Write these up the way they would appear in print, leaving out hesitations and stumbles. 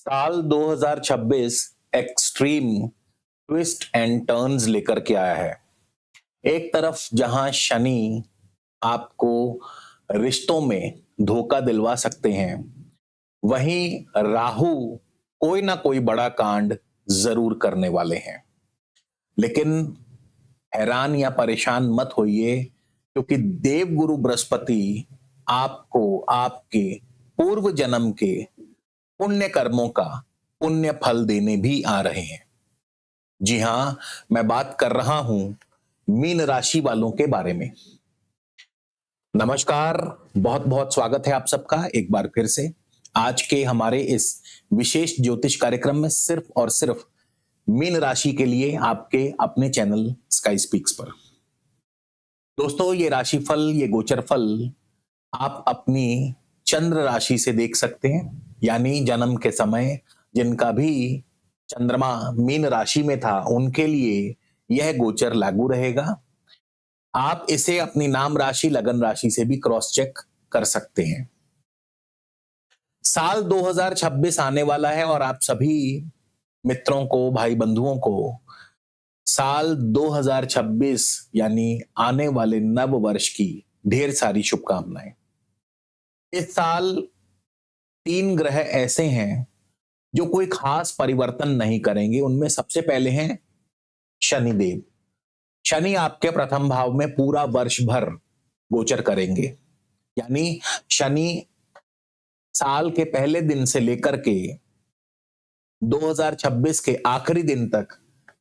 साल 2026 extreme twist and turns लेकर के आया है। एक तरफ जहां शनि आपको रिश्तों में धोखा दिलवा सकते हैं, वहीं राहु कोई ना कोई बड़ा कांड जरूर करने वाले हैं। लेकिन हैरान या परेशान मत होइए, क्योंकि देवगुरु बृहस्पति आपको आपके पूर्व जन्म के पुण्य कर्मों का पुण्य फल देने भी आ रहे हैं। जी हां, मैं बात कर रहा हूं मीन राशि वालों के बारे में। नमस्कार, बहुत बहुत स्वागत है आप सबका एक बार फिर से आज के हमारे इस विशेष ज्योतिष कार्यक्रम में, सिर्फ और सिर्फ मीन राशि के लिए आपके अपने चैनल स्काई स्पीक्स पर। दोस्तों, ये राशिफल, ये गोचर फल आप अपनी चंद्र राशि से देख सकते हैं, यानी जन्म के समय जिनका भी चंद्रमा मीन राशि में था उनके लिए यह गोचर लागू रहेगा। आप इसे अपनी नाम राशि, लगन राशि से भी क्रॉस चेक कर सकते हैं। साल 2026 आने वाला है और आप सभी मित्रों को, भाई बंधुओं को साल 2026 यानी आने वाले नव वर्ष की ढेर सारी शुभकामनाएं। इस साल 3 ग्रह ऐसे हैं जो कोई खास परिवर्तन नहीं करेंगे। उनमें सबसे पहले हैं शनिदेव। शनि आपके प्रथम भाव में पूरा वर्ष भर गोचर करेंगे, यानी शनि साल के पहले दिन से लेकर के 2026 के आखिरी दिन तक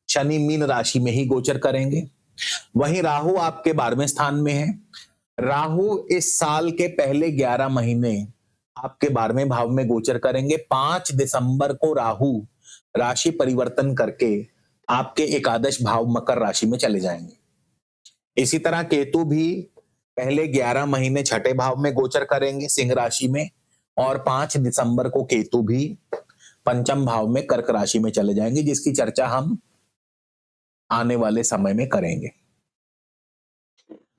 शनि मीन राशि में ही गोचर करेंगे। वहीं राहु आपके 12वें स्थान में है। राहु इस साल के पहले 11 महीने आपके 12वें भाव में गोचर करेंगे। 5 दिसंबर को राहु राशि परिवर्तन करके आपके एकादश भाव मकर राशि में चले जाएंगे। इसी तरह केतु भी पहले 11 महीने छठे भाव में गोचर करेंगे सिंह राशि में, और 5 दिसंबर को केतु भी पंचम भाव में कर्क राशि में चले जाएंगे, जिसकी चर्चा हम आने वाले समय में करेंगे।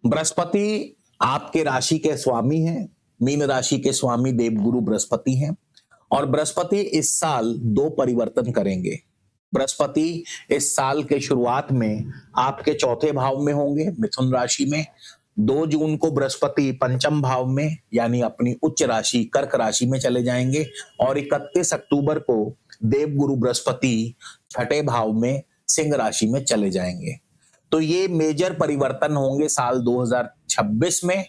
बृहस्पति आपके राशि के स्वामी हैं। मीन राशि के स्वामी देवगुरु बृहस्पति हैं, और बृहस्पति इस साल 2 परिवर्तन करेंगे। बृहस्पति इस साल के शुरुआत में आपके चौथे भाव में होंगे, मिथुन राशि में। 2 जून को बृहस्पति पंचम भाव में यानी अपनी उच्च राशि कर्क राशि में चले जाएंगे, और 31 अक्टूबर को देवगुरु बृहस्पति छठे भाव में सिंह राशि में चले जाएंगे। तो ये मेजर परिवर्तन होंगे साल 2026 में।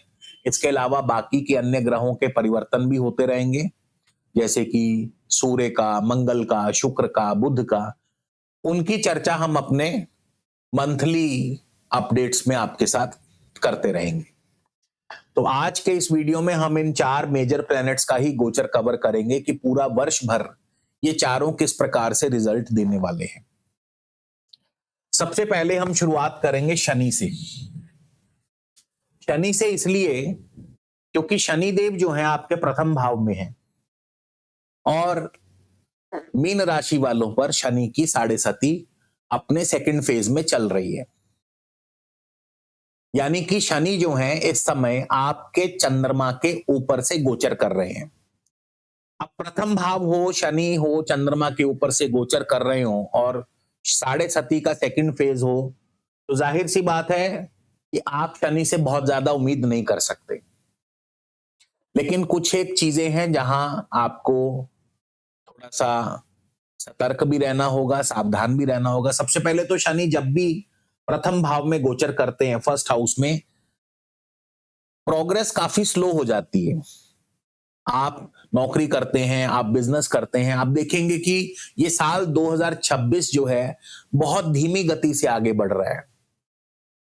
इसके अलावा बाकी के अन्य ग्रहों के परिवर्तन भी होते रहेंगे, जैसे कि सूर्य का, मंगल का, शुक्र का, बुध का। उनकी चर्चा हम अपने मंथली अपडेट्स में आपके साथ करते रहेंगे। तो आज के इस वीडियो में हम इन 4 मेजर प्लैनेट्स का ही गोचर कवर करेंगे कि पूरा वर्ष भर ये चारों किस प्रकार से रिजल्ट देने वाले हैं। सबसे पहले हम शुरुआत करेंगे शनि से। शनि से इसलिए क्योंकि शनिदेव जो है आपके प्रथम भाव में है, और मीन राशि वालों पर शनि की 7.5 अपने सेकंड फेज में चल रही है। यानी कि शनि जो है इस समय आपके चंद्रमा के ऊपर से गोचर कर रहे हैं। अब प्रथम भाव हो, शनि हो, चंद्रमा के ऊपर से गोचर कर रहे हो और 7.5 का सेकंड फेज हो, तो जाहिर सी बात है कि आप शनि से बहुत ज्यादा उम्मीद नहीं कर सकते। लेकिन कुछ एक चीजें हैं जहां आपको थोड़ा सा सतर्क भी रहना होगा, सावधान भी रहना होगा। सबसे पहले तो शनि जब भी प्रथम भाव में गोचर करते हैं, फर्स्ट हाउस में, प्रोग्रेस काफी स्लो हो जाती है। आप नौकरी करते हैं, आप बिजनेस करते हैं, आप देखेंगे कि ये साल 2026 जो है बहुत धीमी गति से आगे बढ़ रहा है,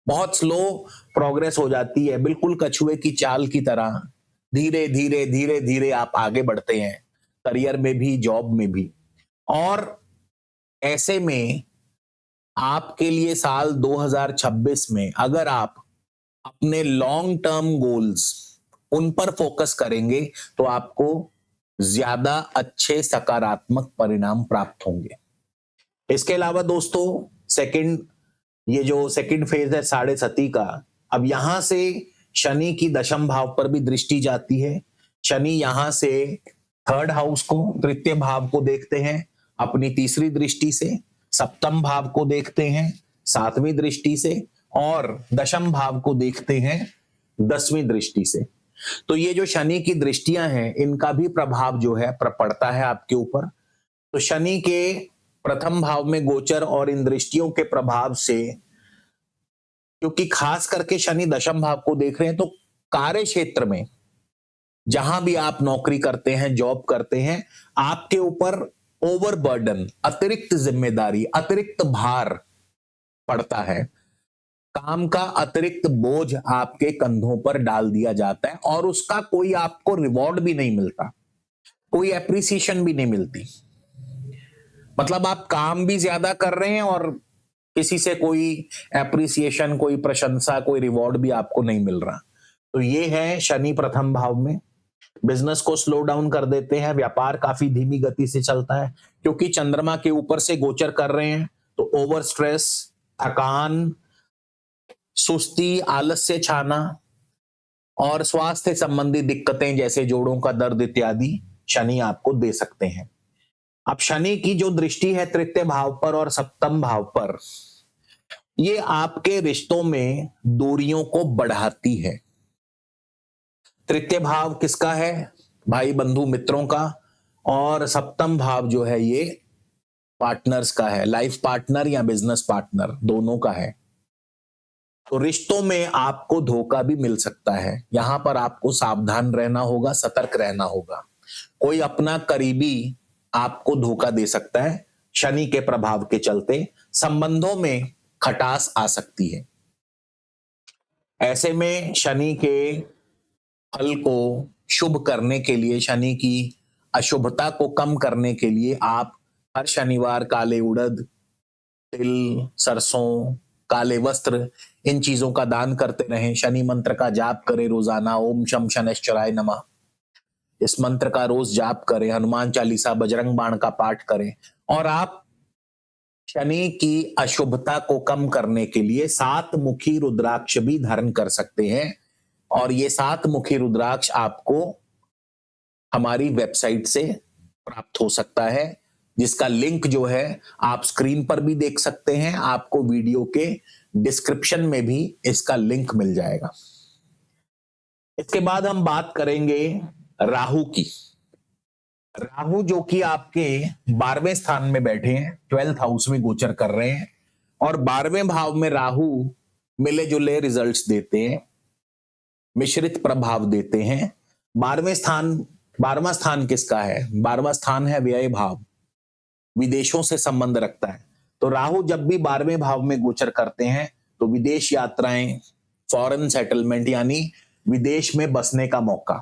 बहुत स्लो प्रोग्रेस हो जाती है। बिल्कुल कछुए की चाल की तरह धीरे धीरे धीरे धीरे आप आगे बढ़ते हैं, करियर में भी, जॉब में भी। और ऐसे में आपके लिए साल 2026 में अगर आप अपने लॉन्ग टर्म गोल्स उन पर फोकस करेंगे तो आपको ज्यादा अच्छे सकारात्मक परिणाम प्राप्त होंगे। इसके अलावा दोस्तों, ये जो सेकंड फेज है 7.5 का, अब यहां से शनि की दशम भाव पर भी दृष्टि जाती है। शनि यहां से थर्ड हाउस को, तृतीय भाव को देखते हैं अपनी तीसरी दृष्टि से, सप्तम भाव को देखते हैं सातवीं दृष्टि से, और दशम भाव को देखते हैं 10वीं दृष्टि से। तो ये जो शनि की दृष्टियां हैं, इनका भी प्रभाव जो है पड़ता है आपके ऊपर। तो शनि के प्रथम भाव में गोचर और इन दृष्टियों के प्रभाव से, क्योंकि खास करके शनि दशम भाव को देख रहे हैं, तो कार्य क्षेत्र में जहां भी आप नौकरी करते हैं, जॉब करते हैं, आपके ऊपर ओवरबर्डन, अतिरिक्त जिम्मेदारी, अतिरिक्त भार पड़ता है। काम का अतिरिक्त बोझ आपके कंधों पर डाल दिया जाता है और उसका कोई आपको रिवॉर्ड भी नहीं मिलता, कोई एप्रिसिएशन भी नहीं मिलती। मतलब आप काम भी ज्यादा कर रहे हैं और किसी से कोई एप्रिसिएशन, कोई प्रशंसा, कोई रिवॉर्ड भी आपको नहीं मिल रहा। तो ये है शनि प्रथम भाव में। बिजनेस को स्लो डाउन कर देते हैं, व्यापार काफी धीमी गति से चलता है क्योंकि चंद्रमा के ऊपर से गोचर कर रहे हैं। तो ओवर स्ट्रेस, थकान, सुस्ती, आलस्य छाना और स्वास्थ्य संबंधी दिक्कतें जैसे जोड़ों का दर्द इत्यादि शनि आपको दे सकते हैं। अब शनि की जो दृष्टि है तृतीय भाव पर और सप्तम भाव पर, ये आपके रिश्तों में दूरियों को बढ़ाती है। तृतीय भाव किसका है? भाई बंधु मित्रों का। और सप्तम भाव जो है ये पार्टनर्स का है, लाइफ पार्टनर या बिजनेस पार्टनर, दोनों का है। तो रिश्तों में आपको धोखा भी मिल सकता है। यहां पर आपको सावधान रहना होगा, सतर्क रहना होगा। कोई अपना करीबी आपको धोखा दे सकता है। शनि के प्रभाव के चलते संबंधों में खटास आ सकती है। ऐसे में शनि के फल को शुभ करने के लिए, शनि की अशुभता को कम करने के लिए आप हर शनिवार काले उड़द, तिल, सरसों, काले वस्त्र, इन चीजों का दान करते रहें। शनि मंत्र का जाप करें रोजाना, ओम शम शनैश्चराय नमः, इस मंत्र का रोज जाप करें। हनुमान चालीसा, बजरंग बाण का पाठ करें। और आप शनि की अशुभता को कम करने के लिए 7 मुखी रुद्राक्ष भी धारण कर सकते हैं। और ये 7 मुखी रुद्राक्ष आपको हमारी वेबसाइट से प्राप्त हो सकता है, जिसका लिंक जो है आप स्क्रीन पर भी देख सकते हैं। आपको वीडियो के डिस्क्रिप्शन में भी इसका लिंक मिल जाएगा। इसके बाद हम बात करेंगे राहु की। राहु जो कि आपके 12वें स्थान में बैठे हैं, 12th हाउस में गोचर कर रहे हैं। और 12वें भाव में राहु मिले जुले रिजल्ट्स देते हैं, मिश्रित प्रभाव देते हैं। 12वां स्थान किसका है? 12वां स्थान है व्यय भाव, विदेशों से संबंध रखता है। तो राहु जब भी 12वें भाव में गोचर करते हैं तो विदेश यात्राएं, फॉरेन सेटलमेंट यानी विदेश में बसने का मौका।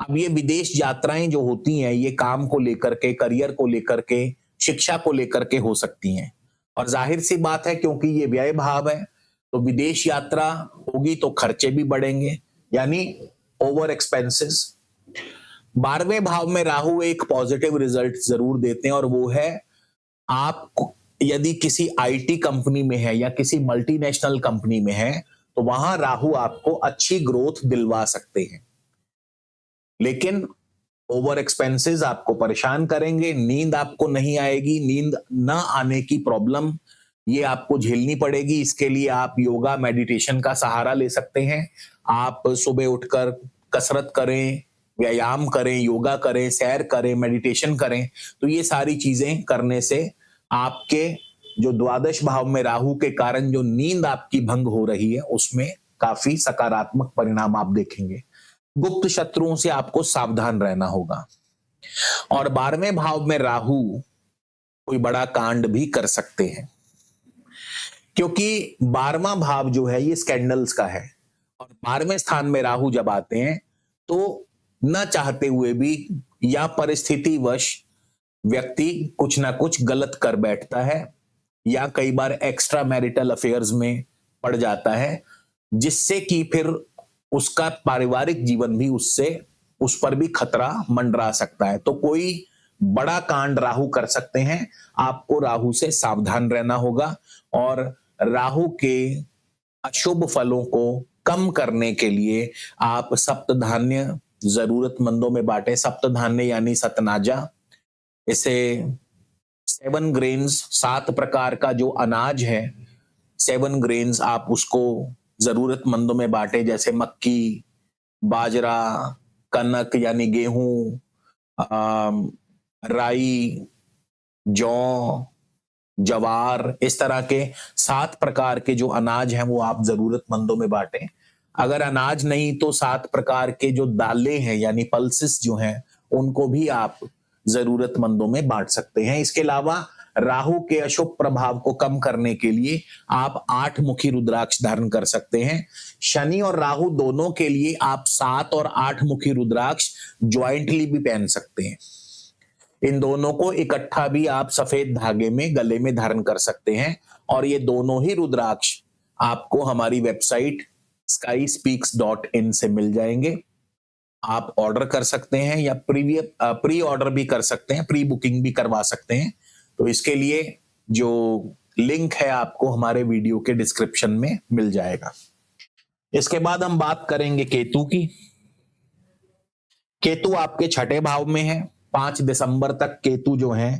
अब ये विदेश यात्राएं जो होती हैं, ये काम को लेकर के, करियर को लेकर के, शिक्षा को लेकर के हो सकती हैं। और जाहिर सी बात है क्योंकि ये व्यय भाव है, तो विदेश यात्रा होगी तो खर्चे भी बढ़ेंगे, यानी ओवर एक्सपेंसेस। 12वें भाव में राहु एक पॉजिटिव रिजल्ट जरूर देते हैं, और वो है आप यदि किसी आईटी कंपनी में है या किसी मल्टीनेशनल कंपनी में है तो वहां राहु आपको अच्छी ग्रोथ दिलवा सकते हैं। लेकिन ओवर एक्सपेंसेस आपको परेशान करेंगे, नींद आपको नहीं आएगी, नींद न आने की प्रॉब्लम ये आपको झेलनी पड़ेगी। इसके लिए आप योगा, मेडिटेशन का सहारा ले सकते हैं। आप सुबह उठकर कसरत करें, व्यायाम करें, योगा करें, सैर करें, मेडिटेशन करें। तो ये सारी चीजें करने से आपके जो द्वादश भाव में राहु के कारण जो नींद आपकी भंग हो रही है, उसमें काफी सकारात्मक परिणाम आप देखेंगे। गुप्त शत्रुओं से आपको सावधान रहना होगा। और 12वें भाव में राहु कोई बड़ा कांड भी कर सकते हैं, क्योंकि 12वां भाव जो है ये स्कैंडल्स का है। और 12वें स्थान में राहु जब आते हैं तो न चाहते हुए भी या परिस्थितिवश व्यक्ति कुछ ना कुछ गलत कर बैठता है, या कई बार एक्स्ट्रा मैरिटल अफेयर्स में पड़ जाता है, जिससे कि फिर उसका पारिवारिक जीवन भी उस पर भी खतरा मंडरा सकता है। तो कोई बड़ा कांड राहु कर सकते हैं। आपको राहु से सावधान रहना होगा। और राहु के अशुभ फलों को कम करने के लिए आप सप्तधान्य जरूरतमंदों में बांटे। सप्तधान्य यानी सतनाजा, इसे 7 ग्रेन्स, 7 प्रकार का जो अनाज है, 7 ग्रेन्स आप उसको जरूरतमंदों में बांटे, जैसे मक्की, बाजरा, कनक यानी गेहूं, राई, जौ, जवार, इस तरह के 7 प्रकार के जो अनाज हैं वो आप जरूरतमंदों में बांटें। अगर अनाज नहीं तो 7 प्रकार के जो दालें हैं यानी पल्सेस जो हैं उनको भी आप जरूरतमंदों में बांट सकते हैं। इसके अलावा राहु के अशुभ प्रभाव को कम करने के लिए आप 8 मुखी रुद्राक्ष धारण कर सकते हैं। शनि और राहु दोनों के लिए आप 7 और 8 मुखी रुद्राक्ष ज्वाइंटली भी पहन सकते हैं। इन दोनों को इकट्ठा भी आप सफेद धागे में गले में धारण कर सकते हैं, और ये दोनों ही रुद्राक्ष आपको हमारी वेबसाइट skyspeaks.in से मिल जाएंगे। आप ऑर्डर कर सकते हैं या प्री ऑर्डर भी कर सकते हैं, प्री बुकिंग भी करवा सकते हैं। तो इसके लिए जो लिंक है आपको हमारे वीडियो के डिस्क्रिप्शन में मिल जाएगा। इसके बाद हम बात करेंगे केतु की। केतु आपके छठे भाव में है। 5 दिसंबर तक केतु जो है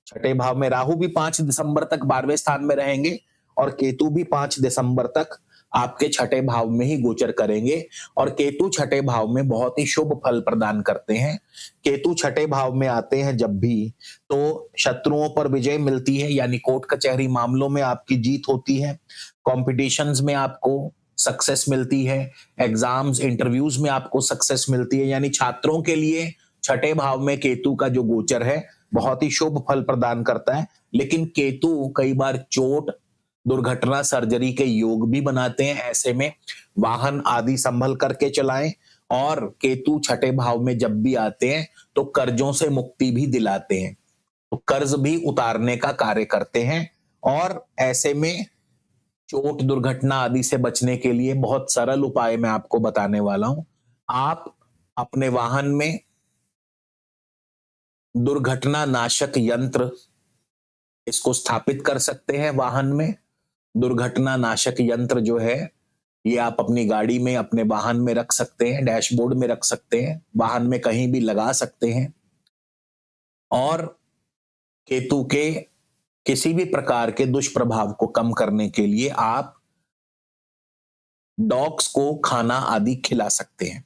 छठे भाव में, राहु भी 5 दिसंबर तक 12वें स्थान में रहेंगे और केतु भी 5 दिसंबर तक आपके छठे भाव में ही गोचर करेंगे। और केतु छठे भाव में बहुत ही शुभ फल प्रदान करते हैं। केतु छठे भाव में आते हैं जब भी, तो शत्रुओं पर विजय मिलती है, यानी कोर्ट कचहरी मामलों में आपकी जीत होती है, कॉम्पिटिशन्स में आपको सक्सेस मिलती है, एग्जाम्स इंटरव्यूज में आपको सक्सेस मिलती है। यानी छात्रों के लिए छठे भाव में केतु का जो गोचर है बहुत ही शुभ फल प्रदान करता है। लेकिन केतु कई बार चोट, दुर्घटना, सर्जरी के योग भी बनाते हैं। ऐसे में वाहन आदि संभल करके चलाएं। और केतु छठे भाव में जब भी आते हैं तो कर्जों से मुक्ति भी दिलाते हैं, तो कर्ज भी उतारने का कार्य करते हैं। और ऐसे में चोट, दुर्घटना आदि से बचने के लिए बहुत सरल उपाय मैं आपको बताने वाला हूं। आप अपने वाहन में दुर्घटना नाशक यंत्र इसको स्थापित कर सकते हैं। वाहन में दुर्घटना नाशक यंत्र जो है ये आप अपनी गाड़ी में, अपने वाहन में रख सकते हैं, डैशबोर्ड में रख सकते हैं, वाहन में कहीं भी लगा सकते हैं। और केतु के किसी भी प्रकार के दुष्प्रभाव को कम करने के लिए आप डॉग्स को खाना आदि खिला सकते हैं।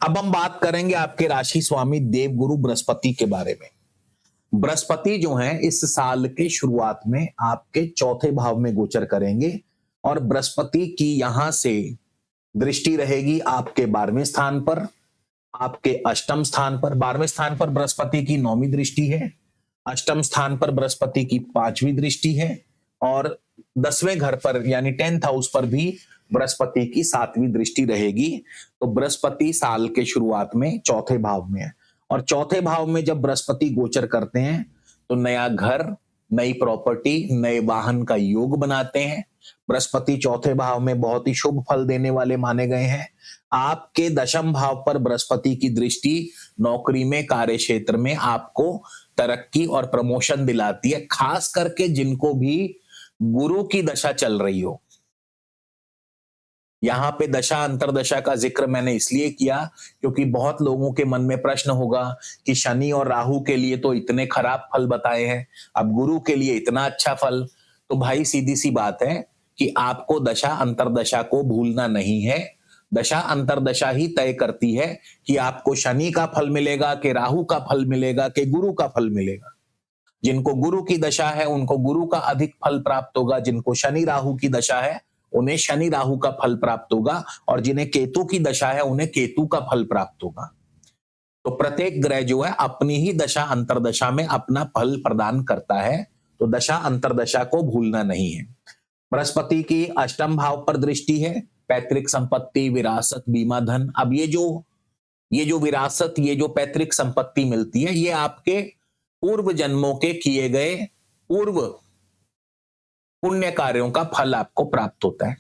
अब हम बात करेंगे आपके राशि स्वामी देवगुरु बृहस्पति के बारे में। बृहस्पति जो है इस साल के शुरुआत में आपके चौथे भाव में गोचर करेंगे, और बृहस्पति की यहां से दृष्टि रहेगी आपके 12वें स्थान पर, आपके अष्टम स्थान पर। 12वें स्थान पर बृहस्पति की 9वीं दृष्टि है, अष्टम स्थान पर बृहस्पति की 5वीं दृष्टि है, और 10वें घर पर यानी 10th हाउस पर भी बृहस्पति की 7वीं दृष्टि रहेगी। तो बृहस्पति साल के शुरुआत में चौथे भाव में है, और चौथे भाव में जब बृहस्पति गोचर करते हैं तो नया घर, नई प्रॉपर्टी, नए वाहन का योग बनाते हैं। बृहस्पति चौथे भाव में बहुत ही शुभ फल देने वाले माने गए हैं। आपके दशम भाव पर बृहस्पति की दृष्टि नौकरी में, कार्य क्षेत्र में आपको तरक्की और प्रमोशन दिलाती है, खास करके जिनको भी गुरु की दशा चल रही हो। यहां पे दशा अंतरदशा का जिक्र मैंने इसलिए किया क्योंकि बहुत लोगों के मन में प्रश्न होगा कि शनि और राहु के लिए तो इतने खराब फल बताए हैं, अब गुरु के लिए इतना अच्छा फल। तो भाई सीधी सी बात है कि आपको दशा अंतरदशा को भूलना नहीं है। दशा अंतरदशा ही तय करती है कि आपको शनि का फल मिलेगा, कि राहु का फल मिलेगा, कि गुरु का फल मिलेगा। जिनको गुरु की दशा है उनको गुरु का अधिक फल प्राप्त होगा, जिनको शनि राहु की दशा है उन्हें शनि राहु का फल प्राप्त होगा, और जिन्हें केतु की दशा है उन्हें केतु का फल प्राप्त होगा। तो प्रत्येक ग्रह जो है अपनी ही दशा अंतरदशा में अपना फल प्रदान करता है, तो दशा अंतरदशा को भूलना नहीं है। बृहस्पति की अष्टम भाव पर दृष्टि है, पैतृक संपत्ति, विरासत, बीमा, धन। अब ये जो विरासत, ये जो पैतृक संपत्ति मिलती है, ये आपके पूर्व जन्मों के किए गए पूर्व पुण्य कार्यों का फल आपको प्राप्त होता है।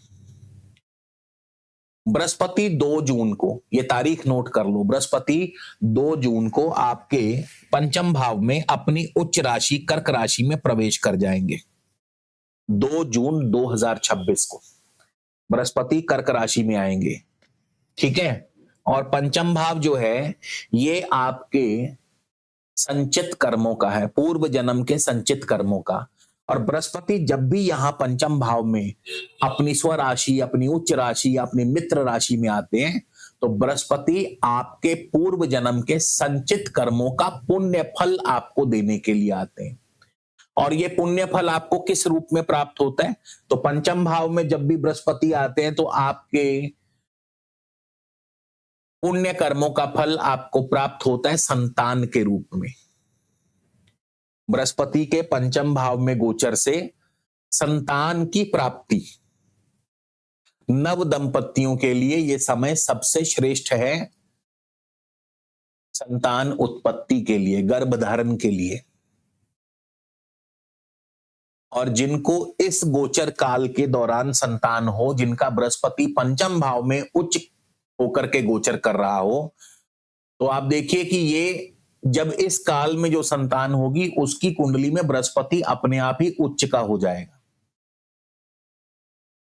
बृहस्पति 2 जून को, ये तारीख नोट कर लो, बृहस्पति 2 जून को आपके पंचम भाव में अपनी उच्च राशि कर्क राशि में प्रवेश कर जाएंगे। 2 जून 2026 को बृहस्पति कर्क राशि में आएंगे। ठीक है, और पंचम भाव जो है ये आपके संचित कर्मों का है, पूर्व जन्म के संचित कर्मों का। और बृहस्पति जब भी यहां पंचम भाव में अपनी स्वराशि, अपनी उच्च राशि, अपनी मित्र राशि में आते हैं, तो बृहस्पति आपके पूर्व जन्म के संचित कर्मों का पुण्य फल आपको देने के लिए आते हैं। और ये पुण्य फल आपको किस रूप में प्राप्त होता है? तो पंचम भाव में जब भी बृहस्पति आते हैं तो आपके पुण्य कर्मों का फल आपको प्राप्त होता है संतान के रूप में। बृहस्पति के पंचम भाव में गोचर से संतान की प्राप्ति, नव दंपतियों के लिए यह समय सबसे श्रेष्ठ है संतान उत्पत्ति के लिए, गर्भधारण के लिए। और जिनको इस गोचर काल के दौरान संतान हो, जिनका बृहस्पति पंचम भाव में उच्च होकर के गोचर कर रहा हो, तो आप देखिए कि ये जब इस काल में जो संतान होगी उसकी कुंडली में बृहस्पति अपने आप ही उच्च का हो जाएगा,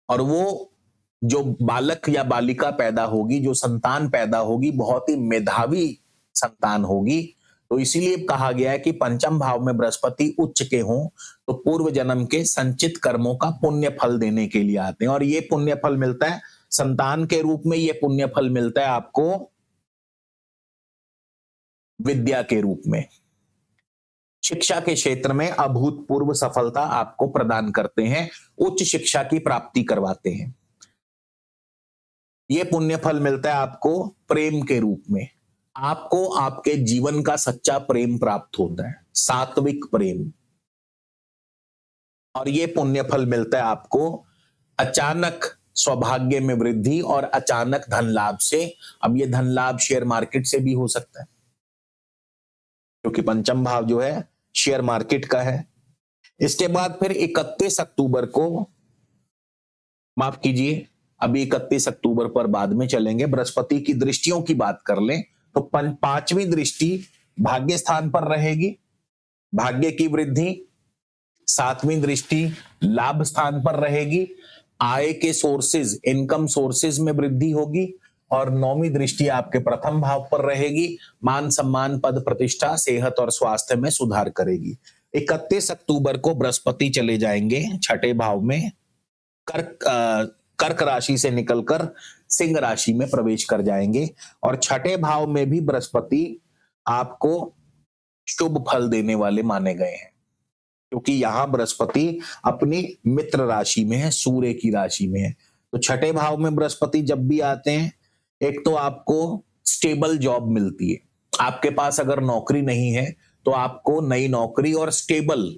और वो जो बालक या बालिका पैदा होगी, जो संतान पैदा होगी, बहुत ही मेधावी संतान होगी। तो इसीलिए कहा गया है कि पंचम भाव में बृहस्पति उच्च के हों तो पूर्व जन्म के संचित कर्मों का पुण्य फल देने के लिए आते हैं। और ये पुण्य फल मिलता है संतान के रूप में, ये पुण्य फल मिलता है आपको विद्या के रूप में। शिक्षा के क्षेत्र में अभूतपूर्व सफलता आपको प्रदान करते हैं, उच्च शिक्षा की प्राप्ति करवाते हैं। यह पुण्य फल मिलता है आपको प्रेम के रूप में, आपको आपके जीवन का सच्चा प्रेम प्राप्त होता है, सात्विक प्रेम। और यह पुण्य फल मिलता है आपको अचानक सौभाग्य में वृद्धि और अचानक धन लाभ से। अब यह धन लाभ शेयर मार्केट से भी हो सकता है, क्योंकि पंचम भाव जो है शेयर मार्केट का है। इसके बाद फिर 31 अक्टूबर को, माफ कीजिए अभी 31 अक्टूबर पर बाद में चलेंगे, बृहस्पति की दृष्टियों की बात कर लें तो पांचवी दृष्टि भाग्य स्थान पर रहेगी, भाग्य की वृद्धि। सातवीं दृष्टि लाभ स्थान पर रहेगी, आय के सोर्सेज, इनकम सोर्सेज में वृद्धि होगी। और नौवीं दृष्टि आपके प्रथम भाव पर रहेगी, मान सम्मान, पद प्रतिष्ठा, सेहत और स्वास्थ्य में सुधार करेगी। 31 अक्टूबर को बृहस्पति चले जाएंगे छठे भाव में, कर्क राशि से निकलकर सिंह राशि में प्रवेश कर जाएंगे। और छठे भाव में भी बृहस्पति आपको शुभ फल देने वाले माने गए हैं, क्योंकि यहां बृहस्पति अपनी मित्र राशि में है, सूर्य की राशि में है। तो छठे भाव में बृहस्पति जब भी आते हैं, एक तो आपको स्टेबल जॉब मिलती है, आपके पास अगर नौकरी नहीं है तो आपको नई नौकरी और स्टेबल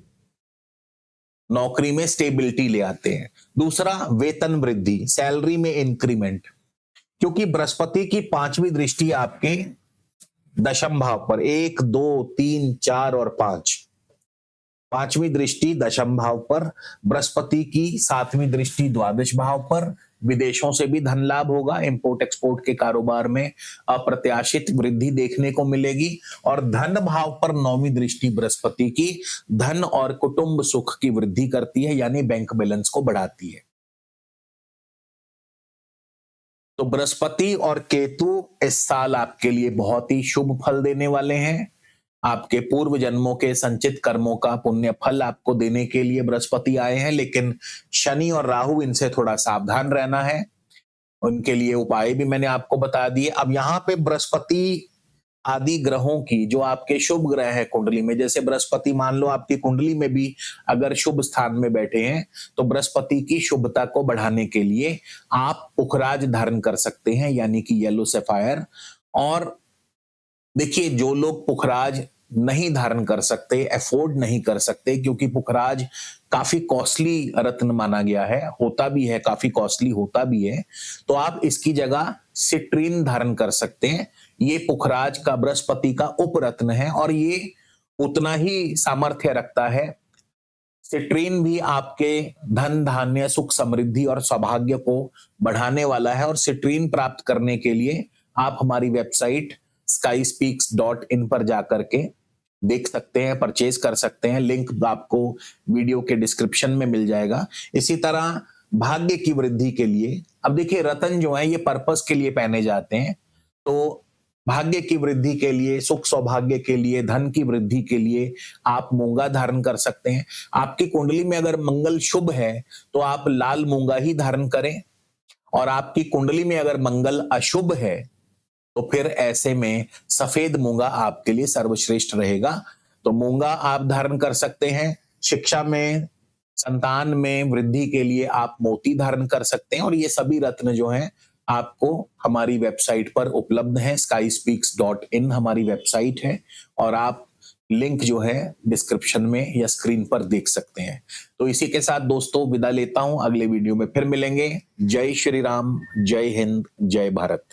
नौकरी में स्टेबिलिटी ले आते हैं। दूसरा वेतन वृद्धि, सैलरी में इंक्रीमेंट, क्योंकि बृहस्पति की पांचवी दृष्टि आपके दशम भाव पर, 1, 2, 3, 4 और 5, पांचवी दृष्टि दशम भाव पर, बृहस्पति की सातवीं दृष्टि द्वादश भाव पर। विदेशों से भी धन लाभ होगा, इंपोर्ट एक्सपोर्ट के कारोबार में अप्रत्याशित वृद्धि देखने को मिलेगी। और धन भाव पर नौवीं दृष्टि बृहस्पति की धन और कुटुंब सुख की वृद्धि करती है, यानी बैंक बैलेंस को बढ़ाती है। तो बृहस्पति और केतु इस साल आपके लिए बहुत ही शुभ फल देने वाले हैं। आपके पूर्व जन्मों के संचित कर्मों का पुण्य फल आपको देने के लिए बृहस्पति आए हैं, लेकिन शनि और राहु, इनसे थोड़ा सावधान रहना है। उनके लिए उपाय भी मैंने आपको बता दिए। अब यहाँ पे बृहस्पति आदि ग्रहों की, जो आपके शुभ ग्रह है कुंडली में, जैसे बृहस्पति मान लो आपकी कुंडली में भी अगर शुभ स्थान में बैठे हैं, तो बृहस्पति की शुभता को बढ़ाने के लिए आप पुखराज धारण कर सकते हैं, यानी कि येलो सैफायर। और देखिए, जो लोग पुखराज नहीं धारण कर सकते, अफोर्ड नहीं कर सकते, क्योंकि पुखराज काफी कॉस्टली रत्न माना गया है, होता भी है, काफी कॉस्टली होता भी है, तो आप इसकी जगह सिट्रीन धारण कर सकते हैं। ये पुखराज का, बृहस्पति का उपरत्न है और ये उतना ही सामर्थ्य रखता है। सिट्रीन भी आपके धन, धान्य, सुख, समृद्धि और सौभाग्य को बढ़ाने वाला है। और सिट्रीन प्राप्त करने के लिए आप हमारी वेबसाइट skyspeaks.in पर जाकर के देख सकते हैं, परचेज कर सकते हैं। लिंक आपको वीडियो के डिस्क्रिप्शन में मिल जाएगा। इसी तरह भाग्य की वृद्धि के लिए, अब देखिए रतन जो है ये पर्पस के लिए पहने जाते हैं, तो भाग्य की वृद्धि के लिए, सुख सौभाग्य के लिए, धन की वृद्धि के लिए आप मूंगा धारण कर सकते हैं। आपकी कुंडली में अगर मंगल शुभ है तो आप लाल मूंगा ही धारण करें, और आपकी कुंडली में अगर मंगल अशुभ है तो फिर ऐसे में सफेद मूंगा आपके लिए सर्वश्रेष्ठ रहेगा। तो मूंगा आप धारण कर सकते हैं। शिक्षा में, संतान में वृद्धि के लिए आप मोती धारण कर सकते हैं, और ये सभी रत्न जो हैं आपको हमारी वेबसाइट पर उपलब्ध हैं। skyspeaks.in हमारी वेबसाइट है, और आप लिंक जो है डिस्क्रिप्शन में या स्क्रीन पर देख सकते हैं। तो इसी के साथ दोस्तों विदा लेता हूं, अगले वीडियो में फिर मिलेंगे। जय श्री राम, जय हिंद, जय भारत।